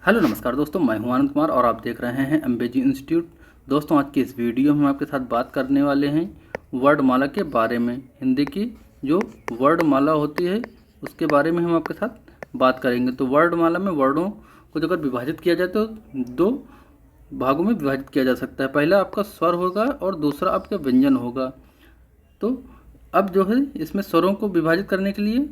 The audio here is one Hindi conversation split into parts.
हेलो नमस्कार दोस्तों, मैं हूं आनंद कुमार और आप देख रहे हैं एमबीजी इंस्टीट्यूट। दोस्तों, आज की इस वीडियो में हम आपके साथ बात करने वाले हैं वर्णमाला के बारे में। हिंदी की जो वर्णमाला होती है उसके बारे में हम आपके साथ बात करेंगे। तो वर्णमाला में वर्णों को अगर विभाजित किया जाए तो दो भागों में विभाजित किया जा सकता है। पहला आपका स्वर होगा और दूसरा आपका व्यंजन होगा। तो अब जो है इसमें स्वरों को विभाजित करने के लिए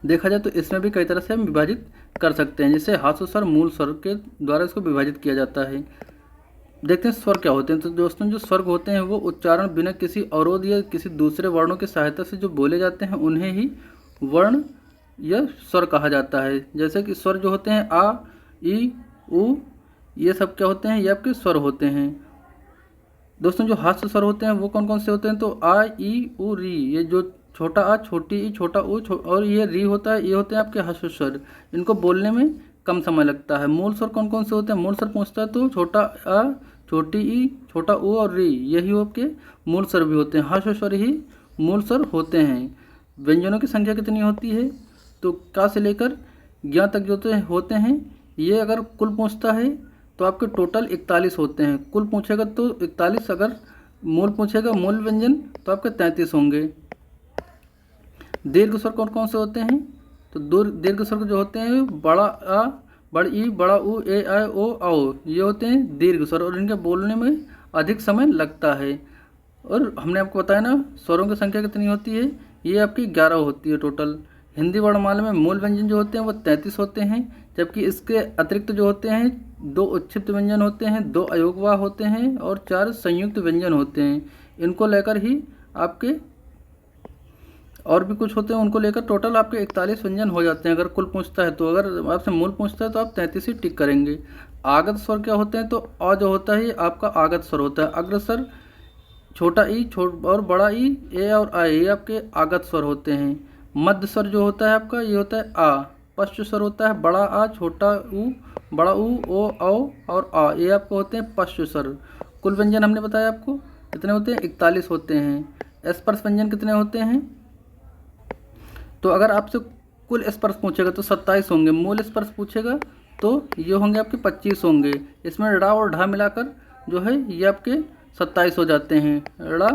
देखा जाए तो इसमें भी कई तरह से हम विभाजित कर सकते हैं। जैसे हास्य स्वर मूल स्वर के द्वारा इसको विभाजित किया जाता है। देखते हैं स्वर क्या होते हैं। तो दोस्तों, जो स्वर होते हैं वो उच्चारण बिना किसी अवरोध या किसी दूसरे वर्णों की सहायता से जो बोले जाते हैं उन्हें ही वर्ण या स्वर कहा जाता है। जैसे कि स्वर जो होते हैं आ, ई, उ, ये सब क्या होते हैं, ये आपके स्वर होते हैं। दोस्तों, जो हास्य स्वर होते हैं वो कौन कौन से होते हैं, तो आ, ई, उ, री, ये जो छोटा आ, छोटी ई, छोटा उ और ये री होता है, ये होते हैं आपके हास्य स्वर। इनको बोलने में कम समय लगता है। मूल स्वर कौन कौन से होते हैं, मूल स्वर पूछता है तो छोटा आ, छोटी ई, छोटा उ और री, यही आपके मूल स्वर भी होते हैं। हास्य स्वर ही मूल स्वर होते हैं। व्यंजनों की संख्या कितनी होती है, तो का से लेकर ज्ञ तक जो होते हैं, ये अगर कुल पूछता है तो आपके टोटल 41 होते हैं। कुल पूछेगा तो 41, अगर मूल पूछेगा मूल व्यंजन तो आपके 33 होंगे। दीर्घ स्वर कौन कौन से होते हैं, तो दीर्घ स्वर जो होते हैं बड़ा आ, बड़ी ई, बड़ा उ, ए, आ, ओ, आओ, ये होते हैं दीर्घ स्वर और इनके बोलने में अधिक समय लगता है। और हमने आपको बताया ना स्वरों की संख्या कितनी होती है, ये आपकी 11 होती है टोटल। हिंदी वर्णमाला में मूल व्यंजन जो होते हैं वो 33 होते हैं, जबकि इसके अतिरिक्त जो होते हैं 2 उच्छिष्ट व्यंजन होते हैं, 2 अयोगवाह होते हैं और 4 संयुक्त व्यंजन होते हैं। इनको लेकर ही आपके और भी कुछ होते हैं, उनको लेकर टोटल आपके 41 व्यंजन हो जाते हैं अगर कुल पूछता है तो। अगर आपसे मूल पूछता है तो आप 33 ही टिक करेंगे। आगत स्वर क्या होते हैं, तो अ जो होता है आपका आगत स्वर होता है। अग्रस्वर छोटा ई और बड़ा ई, ए और आ, ये आपके आगत स्वर होते हैं। मध्य स्वर जो होता है आपका ये होता है आ। पश्च स्वर होता है बड़ा आ, छोटा उ, बड़ा उ, ओ, और आ, ये आपको होते हैं पश्च स्वर। कुल व्यंजन हमने बताया आपको कितने होते हैं, 41 होते हैं। स्पर्श व्यंजन कितने होते हैं, तो अगर आपसे कुल स्पर्श पूछेगा तो 27 होंगे। मूल स्पर्श पूछेगा तो ये होंगे आपके 25 होंगे। इसमें ड़ा और ढा मिलाकर जो है ये आपके 27 हो जाते हैं। ड़ा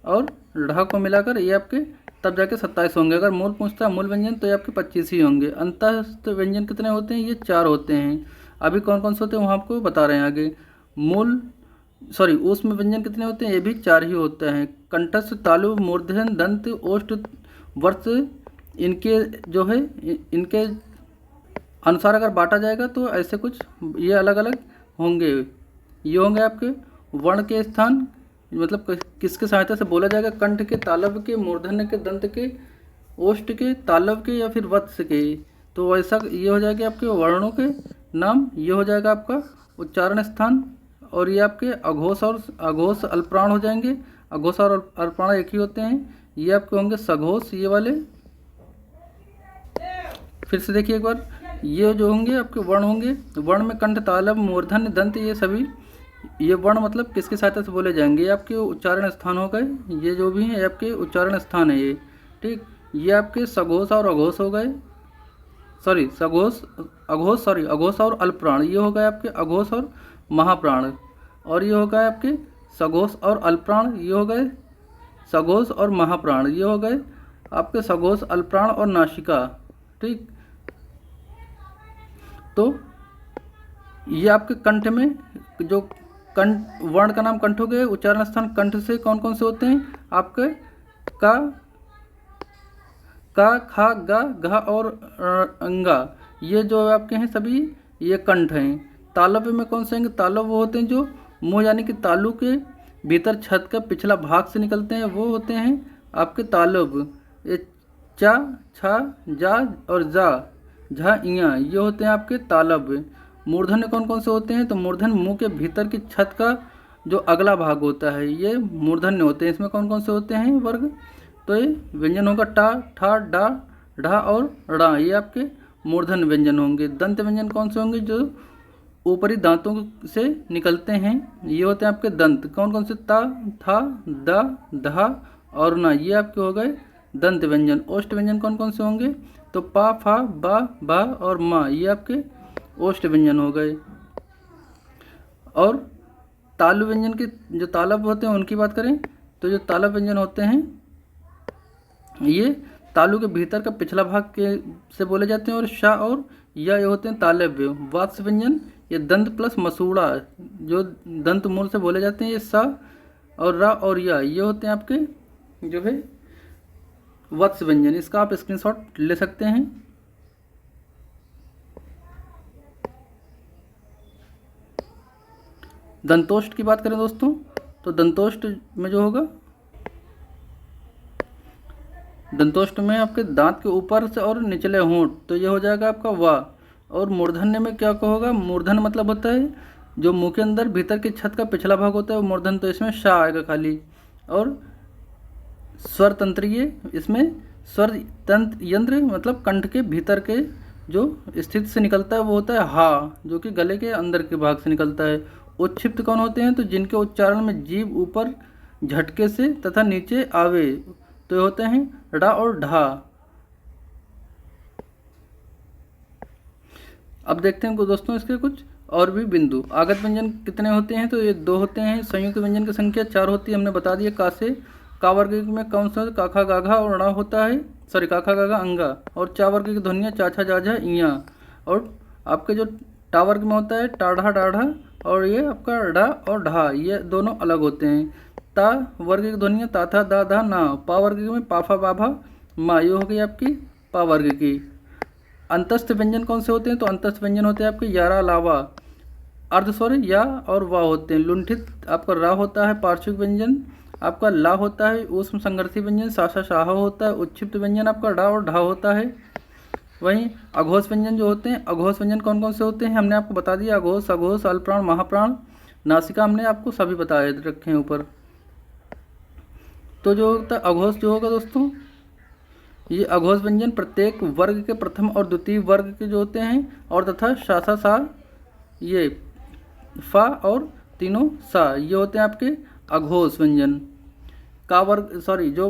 और ढा को मिलाकर ये आपके तब जाके 27 होंगे। अगर मूल पूछता है मूल व्यंजन तो ये आपके 25 ही होंगे। अंतःस्थ व्यंजन कितने होते हैं, ये 4 होते हैं। अभी कौन कौन से होते हैं वहाँ आपको बता रहे हैं आगे। ऊष्म व्यंजन कितने होते हैं, ये भी 4 ही होते हैं। कंठस्थ, तालु, मूर्धन, दंत, ओष्ठ, वर्ष, इनके जो है इनके अनुसार अगर बांटा जाएगा तो ऐसे कुछ ये अलग अलग होंगे। ये होंगे आपके वर्ण के स्थान, मतलब किसके सहायता से बोला जाएगा, कंठ के, तालव के, मूर्धन्य के, दंत के, ओष्ठ के, तालव के या फिर वत्स के। तो वैसा ये हो जाएगा आपके वर्णों के नाम। ये हो जाएगा आपका उच्चारण स्थान। और ये आपके अघोष अल्पप्राण हो जाएंगे। अघोष और अल्पप्राण एक ही होते हैं। ये आपके होंगे सघोष, ये वाले। फिर से देखिए एक बार, ये जो होंगे आपके वर्ण होंगे, वर्ण में कंठ, तालव, मूर्धन्य, दंत, ये सभी ये वर्ण मतलब किसकी सहायता से बोले जाएंगे, ये आपके उच्चारण स्थान हो गए। ये जो भी हैं आपके उच्चारण स्थान है ये, ठीक। ये आपके सघोष और अघोष हो गए, अघोष और अल्पप्राण, ये हो गए आपके अघोष और महाप्राण। और ये हो गए आपके सघोष और अल्पप्राण, ये हो गए सघोष और महाप्राण, ये हो गए आपके सघोष, अल्पप्राण और नासिका, ठीक। तो ये आपके कंठ में जो कंठ वर्ण का नाम कंठ हो गए। उच्चारण स्थान कंठ से कौन कौन से होते हैं आपके, का, खा, गा, घा और अंगा, ये जो आपके हैं सभी ये कंठ हैं। तालव्य में कौन से हैं, तालव वो होते हैं जो मुंह यानी कि तालु के भीतर छत का पिछला भाग से निकलते हैं, वो होते हैं आपके तालव। ये चा, छा, जा और जा, झा, इया, ये होते हैं आपके तालव्य। मूर्धन्य कौन कौन से होते हैं, तो मूर्धन्य मुंह के भीतर की छत का जो अगला भाग होता है ये मूर्धन्य होते हैं। इसमें कौन कौन से होते हैं वर्ग, तो ये व्यंजन होगा टा, ठा, डा, ढा और ड़ा, ये आपके मूर्धन्य व्यंजन होंगे। दंत व्यंजन कौन से होंगे, जो ऊपरी दांतों से निकलते हैं, ये होते हैं आपके दंत। कौन कौन से, ता, था, दा, धा और ना, ये आपके हो गए दंत व्यंजन। ओष्ठ व्यंजन कौन कौन से होंगे, तो पा, फा, बा, भा और मा, ये आपके ओष्ठ व्यंजन हो गए। और तालु व्यंजन के जो तालव्य होते हैं उनकी बात करें तो जो तालव्य व्यंजन होते हैं ये तालु के भीतर का पिछला भाग के से बोले जाते हैं, और शा और या ये होते हैं तालव्य। वात्स्य व्यंजन ये दंत प्लस मसूड़ा जो दंत मूल से बोले जाते हैं, ये सा और रा और या ये होते हैं आपके जो है वत्स व्यंजन। इसका आप स्क्रीनशॉट ले सकते हैं। दंतोष्ठ की बात करें दोस्तों तो दंतोष्ठ में जो होगा, दंतोष्ठ में आपके दांत के ऊपर से और निचले होंठ, तो ये हो जाएगा आपका वा। और मूर्धन्य में क्या होगा, मूर्धन मतलब होता है जो मुंह के अंदर भीतर की छत का पिछला भाग होता है वो मूर्धन, तो इसमें शा आएगा खाली। और स्वर तंत्रीय, इसमें स्वर तंत्र यंत्र मतलब कंठ के भीतर के जो स्थिति से निकलता है वो होता है हा, जो कि गले के अंदर के भाग से निकलता है। उच्छिप्त कौन होते हैं, तो जिनके उच्चारण में जीभ ऊपर झटके से तथा नीचे आवे, तो ये होते हैं डा और ढा। अब देखते हैं दोस्तों इसके कुछ और भी बिंदु। आगत व्यंजन कितने होते हैं, तो ये 2 होते हैं। संयुक्त व्यंजन की संख्या 4 होती है, हमने बता दिया। का से का वर्ग में कौन सा, काखा गाघा और णा होता है, सॉरी काखा गाघा अंगा। और चा वर्ग की ध्वनियाँ चाछा जाझा इया। और आपके जो टा वर्ग में होता है टाढ़ा डाढ़ा, और ये आपका डा और ढा ये दोनों अलग होते हैं। ता वर्ग की ध्वनियाँ ताथा दा धा ना। पा वर्ग में पाफा बाभा मा, ये हो गई आपकी पा वर्ग की। अंतस्थ व्यंजन कौन से होते हैं, तो अंतस्थ व्यंजन होते हैं आपके यारा लावा। अर्धस्वर या और वा होते हैं। लुंठित आपका रा होता है। पार्श्विक व्यंजन आपका ला होता है। ऊष्म संघर्षी व्यंजन साशा शाह होता है। उच्छिप्त व्यंजन आपका डा और ढा होता है। वहीं अघोष व्यंजन जो होते हैं, अघोष व्यंजन कौन कौन से होते हैं हमने आपको बता दिया। अघोष, अघोष, अल्पप्राण, महाप्राण, नासिका हमने आपको सभी बताए रखे हैं ऊपर। तो जो होता है अघोष जो होगा दोस्तों, ये अघोष व्यंजन प्रत्येक वर्ग के प्रथम और द्वितीय वर्ग के जो होते हैं, और तथा शासा सा ये फा और तीनों सा ये होते हैं आपके अघोष व्यंजन। का वर्ग सॉरी जो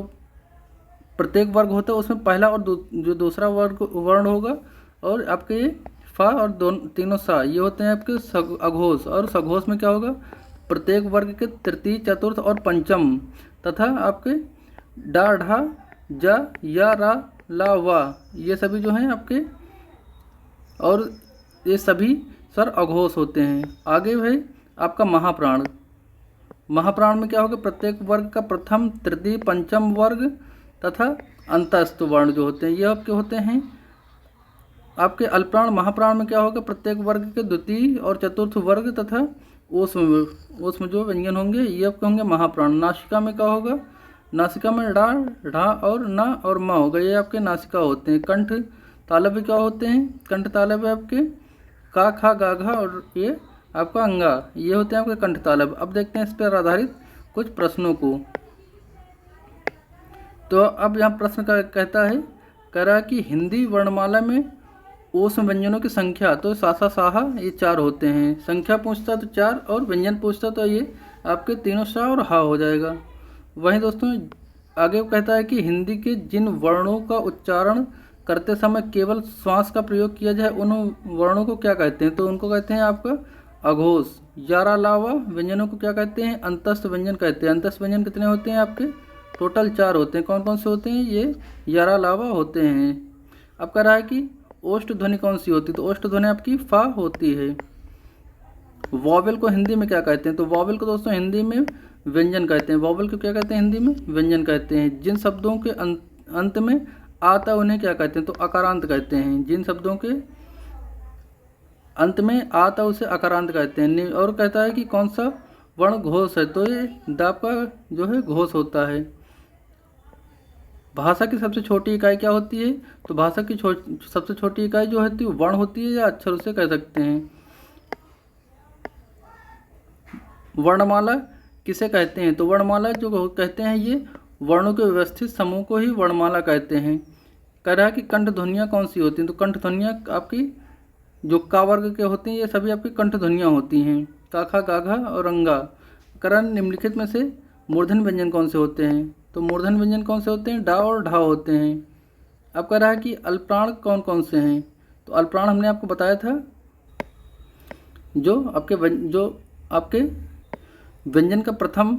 प्रत्येक वर्ग होता है उसमें पहला और जो दूसरा वर्ग वर्ण होगा, और आपके ये फा और तीनों सा ये होते हैं आपके अघोष। और सघोष में क्या होगा, प्रत्येक वर्ग के तृतीय, चतुर्थ और पंचम, तथा आपके डा ढा जा या रा ला वा ये सभी जो हैं आपके, और ये सभी स्वर अघोष होते हैं। आगे है आपका महाप्राण। महाप्राण में क्या होगा, प्रत्येक वर्ग का प्रथम, तृतीय, पंचम वर्ग तथा अंतस्थ वर्ण जो होते हैं ये आपके होते हैं आपके अल्पप्राण। महाप्राण में क्या होगा, प्रत्येक वर्ग के द्वितीय और चतुर्थ वर्ग तथा ऊष्म जो व्यंजन होंगे ये आपके होंगे महाप्राण। नासिका में क्या होगा, नासिका में डा ढा और ना और मा होगा, ये आपके नासिका होते हैं। कंठ तालव्य क्या होते हैं, कंठ तालव्य आपके का खा गाघा और ये आपका अंगा ये होते हैं आपके कंठ तालव्य। अब देखते हैं इस पर आधारित कुछ प्रश्नों को। तो अब यहाँ प्रश्न का कहता है, कह रहा है कि हिंदी वर्णमाला में ऊष्म व्यंजनों की संख्या, तो सासा साहा ये 4 होते हैं। संख्या पूछता तो 4 और व्यंजन पूछता तो ये आपके तीनों सा और हा हो जाएगा। वहीं दोस्तों आगे कहता है कि हिंदी के जिन वर्णों का उच्चारण करते समय केवल श्वास का प्रयोग किया जाए उन वर्णों को क्या कहते हैं, तो उनको कहते हैं आपका अघोष। यारा लावा व्यंजनों को क्या कहते हैं, अंतस्थ व्यंजन कहते हैं। अंतस्थ व्यंजन कितने होते हैं आपके, टोटल 4 होते हैं। कौन कौन से होते हैं, ये यारा लावा होते हैं। अब कह रहा है कि ओष्ठ ध्वनि कौन सी होती है, तो ओष्ठ ध्वनि आपकी फा होती है। वॉवेल को हिंदी में क्या कहते हैं, तो वॉवेल को दोस्तों हिंदी में व्यंजन कहते हैं। वॉवेल को क्या कहते हैं हिंदी में, व्यंजन कहते हैं। जिन शब्दों के अंत में आता उन्हें क्या कहते हैं, तो अकारांत कहते हैं। जिन शब्दों के अंत में आता उसे अकारांत कहते हैं। और कहता है कि कौन सा वर्ण घोष है, तो ये दा का जो है घोष होता है। भाषा की सबसे छोटी इकाई क्या होती है, तो भाषा की सबसे छोटी इकाई जो होती है वर्ण होती है, या अक्षर उसे कह सकते हैं। वर्णमाला किसे कहते हैं, तो वर्णमाला जो कहते हैं ये वर्णों के व्यवस्थित समूह को ही वर्णमाला कहते हैं। कह रहा है कि कंठ ध्वनियाँ कौन सी होती हैं, तो कंठ ध्वनियाँ आपकी जो का वर्ग के होती हैं ये सभी आपकी कंठ ध्वनियाँ होती हैं। काखा गाघा और अंगा। करण निम्नलिखित में से मूर्धन व्यंजन कौन से होते हैं, तो मूर्धन व्यंजन कौन से होते हैं, डा और ढा होते हैं। अब कह रहा है कि अल्पप्राण कौन कौन से हैं, तो अल्पप्राण हमने आपको बताया था जो आपके व्यंजन का प्रथम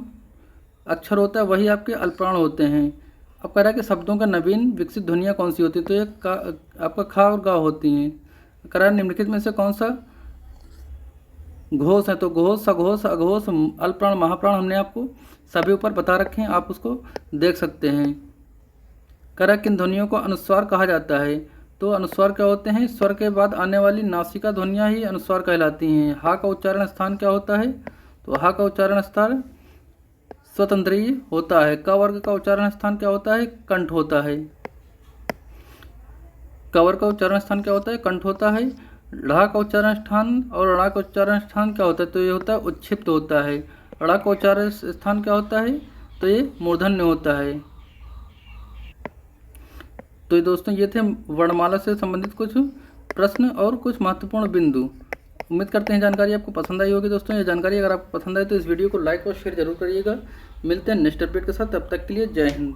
अक्षर होता है वही आपके अल्पप्राण होते हैं। अब कह रहा है कि शब्दों का नवीन विकसित ध्वनियाँ कौन सी होती है, तो ये आपका खा और गा होती हैं। कह रहा है निम्नलिखित में से कौन सा घोष है, तो घोष, सघोष, अघोष, अल्पप्राण, महाप्राण हमने आपको सभी ऊपर बता रखे हैं, आप उसको देख सकते हैं। कह रहा है किन ध्वनियों को अनुस्वार कहा जाता है, तो अनुस्वार क्या होते हैं, स्वर के बाद आने वाली नासिका ध्वनियाँ ही अनुस्वार कहलाती हैं। हा का उच्चारण स्थान क्या होता है, तो हा का उच्चारण स्थान स्वतंत्रीय होता है। क वर्ग का उच्चारण स्थान क्या होता है, कंठ होता है। क वर्ग का उच्चारण स्थान क्या होता है, कंठ होता है। ढ़ का उच्चारण स्थान और ऋ का उच्चारण स्थान क्या होता है, तो ये होता है उच्छिप्त होता है। ड़ का उच्चारण स्थान क्या होता है, तो ये मूर्धन्य होता है। तो ये दोस्तों ये थे वर्णमाला से संबंधित कुछ प्रश्न और कुछ महत्वपूर्ण बिंदु। उम्मीद करते हैं जानकारी आपको पसंद आई होगी। दोस्तों ये जानकारी अगर आपको पसंद आए तो इस वीडियो को लाइक और शेयर जरूर करिएगा। मिलते हैं नेक्स्ट अपडेट के साथ, तब तक के लिए जय हिंद।